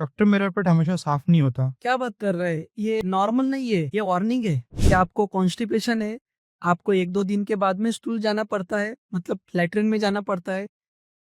Doctor मेरा पेट हमेशा साफ नहीं होता। क्या बात कर रहे हैं? ये नॉर्मल नहीं है, ये वार्निंग है कि आपको कॉन्स्टिपेशन है। आपको 1-2 दिन के बाद में स्टूल जाना पड़ता है, मतलब लैट्रिन में जाना पड़ता है।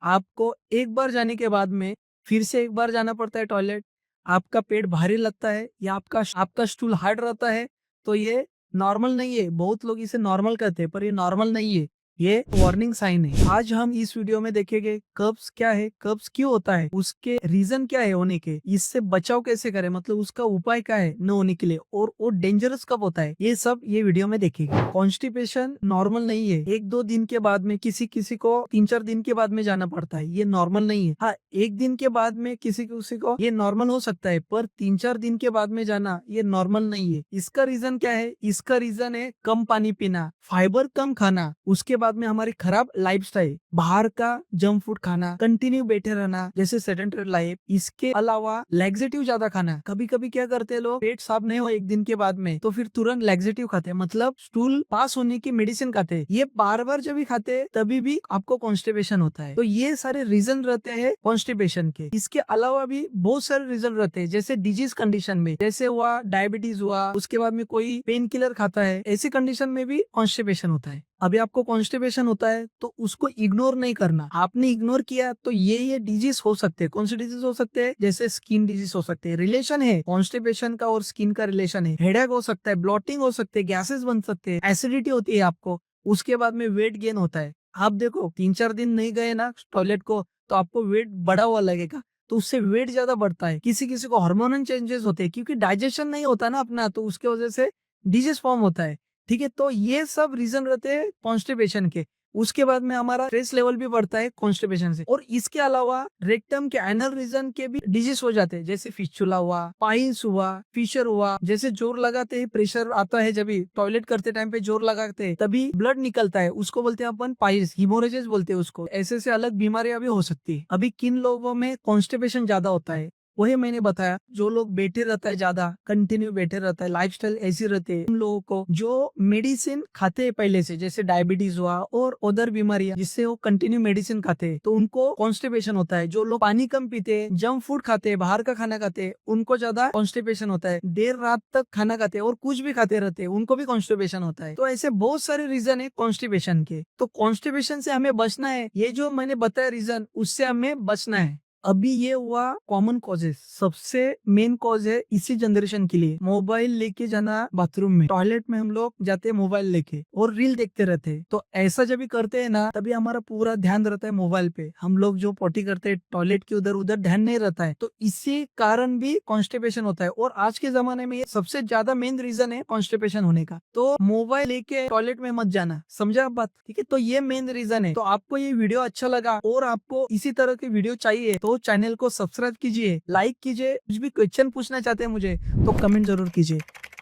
आपको एक बार जाने के बाद में फिर से एक बार जाना पड़ता है टॉयलेट। आपका पेट भारी लगता है या आपका स्टूल हार्ड रहता है, तो ये नॉर्मल नहीं है। बहुत लोग इसे नॉर्मल कहते हैं, पर ये नॉर्मल नहीं है। ये वार्निंग साइन है। आज हम इस वीडियो में देखेंगे कब्ज क्या है, कब्ज क्यों होता है, उसके रीजन क्या है होने के, इससे बचाव कैसे करें, मतलब उसका उपाय क्या है न होने के लिए, और वो डेंजरस कब होता है, ये सब ये वीडियो में देखेंगे। कॉन्स्टिपेशन नॉर्मल नहीं है। 1-2 दिन के बाद में किसी किसी को 3-4 दिन के बाद में जाना पड़ता है, ये नॉर्मल नहीं है। हाँ, 1 दिन के बाद में किसी किसी को ये नॉर्मल हो सकता है, पर 3-4 दिन के बाद में जाना ये नॉर्मल नहीं है। इसका रीजन क्या है? इसका रीजन है कम पानी पीना, फाइबर कम खाना, उसके बाद में हमारी खराब लाइफस्टाइल, बाहर का जंक फूड खाना, कंटिन्यू बैठे रहना जैसे सेडेंटरी लाइफ, इसके अलावा लैक्सेटिव ज्यादा खाना। कभी कभी क्या करते हैं लोग, पेट साफ नहीं हो 1 दिन के बाद में तो फिर तुरंत लैक्सेटिव खाते हैं, मतलब स्टूल पास होने की मेडिसिन खाते हैं। ये बार बार जब भी खाते हैं तभी भी आपको कॉन्स्टिपेशन होता है। तो ये सारे रीजन रहते हैं कॉन्स्टिपेशन के। इसके अलावा भी बहुत सारे रीजन रहते हैं, जैसे डिजीज कंडीशन में, जैसे हुआ डायबिटीज हुआ, उसके बाद में कोई पेन किलर खाता है, ऐसी कंडीशन में भी कॉन्स्टिपेशन होता है। अभी आपको कॉन्स्टिपेशन होता है तो उसको इग्नोर नहीं करना। आपने इग्नोर किया तो ये डिजीज हो सकते हैं। कौन से डिजीज हो सकते हैं? जैसे स्किन डिजीज हो सकते हैं। रिलेशन है कॉन्स्टिपेशन का और स्किन का, रिलेशन है। हेडेक हो सकता है, ब्लॉटिंग हो सकते हैं, गैसेस बन सकते हैं, एसिडिटी होती है आपको। उसके बाद में वेट गेन होता है। आप देखो 3-4 दिन नहीं गए ना टॉयलेट को तो आपको वेट बढ़ा हुआ लगेगा, तो उससे वेट ज्यादा बढ़ता है। किसी किसी को हार्मोनल चेंजेस होते हैं, क्योंकि डाइजेशन नहीं होता ना अपना, तो उसके वजह से डिजीज फॉर्म होता है। ठीक है, तो ये सब रीजन रहते हैं कॉन्स्टिपेशन के। उसके बाद में हमारा स्ट्रेस लेवल भी बढ़ता है कॉन्स्टिपेशन से। और इसके अलावा रेक्टम के एनल रीजन के भी डिजीज हो जाते हैं, जैसे फिस्चुला हुआ, पाइल्स हुआ, फिशर हुआ। जैसे जोर लगाते ही प्रेशर आता है, जब भी टॉयलेट करते टाइम पे जोर लगाते हैं तभी ब्लड निकलता है, उसको बोलते हैं अपन पाइल्स, हिमोरेजेस बोलते हैं उसको। ऐसे से अलग बीमारियां भी हो सकती है। अभी किन लोगों में कॉन्स्टिपेशन ज्यादा होता है, वही मैंने बताया। जो लोग बैठे रहता है, ज्यादा कंटिन्यू बैठे रहता है, लाइफस्टाइल ऐसी रहती है, उन लोगों को जो मेडिसिन खाते हैं पहले से, जैसे डायबिटीज हुआ और अदर बीमारियां जिससे वो कंटिन्यू मेडिसिन खाते हैं, तो उनको कॉन्स्टिपेशन होता है। जो लोग पानी कम पीते हैं, जंक फूड खाते हैं, बाहर का खाना खाते हैं, उनको ज्यादा कॉन्स्टिपेशन होता है। देर रात तक खाना खाते हैं और कुछ भी खाते रहते हैं, उनको भी कॉन्स्टिपेशन होता है। तो ऐसे बहुत सारे रीजन है कॉन्स्टिपेशन के। तो कॉन्स्टिपेशन से हमें बचना है, ये जो मैंने बताया रीजन, उससे हमें बचना है। अभी ये हुआ कॉमन कॉजेस। सबसे मेन कॉज है इसी जनरेशन के लिए मोबाइल लेके जाना बाथरूम में। टॉयलेट में हम लोग जाते हैं मोबाइल लेके और रील देखते रहते हैं। तो ऐसा जब भी करते हैं ना, तभी हमारा पूरा ध्यान रहता है मोबाइल पे। हम लोग जो पोटी करते हैं टॉयलेट के उधर उधर ध्यान नहीं रहता है, तो इसी कारण भी कॉन्स्टिपेशन होता है। और आज के जमाने में ये सबसे ज्यादा मेन रीजन है कॉन्स्टिपेशन होने का। तो मोबाइल लेके टॉयलेट में मत जाना, समझा आप बात? ठीक है, तो ये मेन रीजन है। तो आपको ये वीडियो अच्छा लगा और आपको इसी तरह की वीडियो चाहिए तो चैनल को सब्सक्राइब कीजिए, लाइक कीजिए। कुछ भी क्वेश्चन पूछना चाहते हैं मुझे तो कमेंट जरूर कीजिए।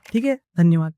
ठीक है, धन्यवाद।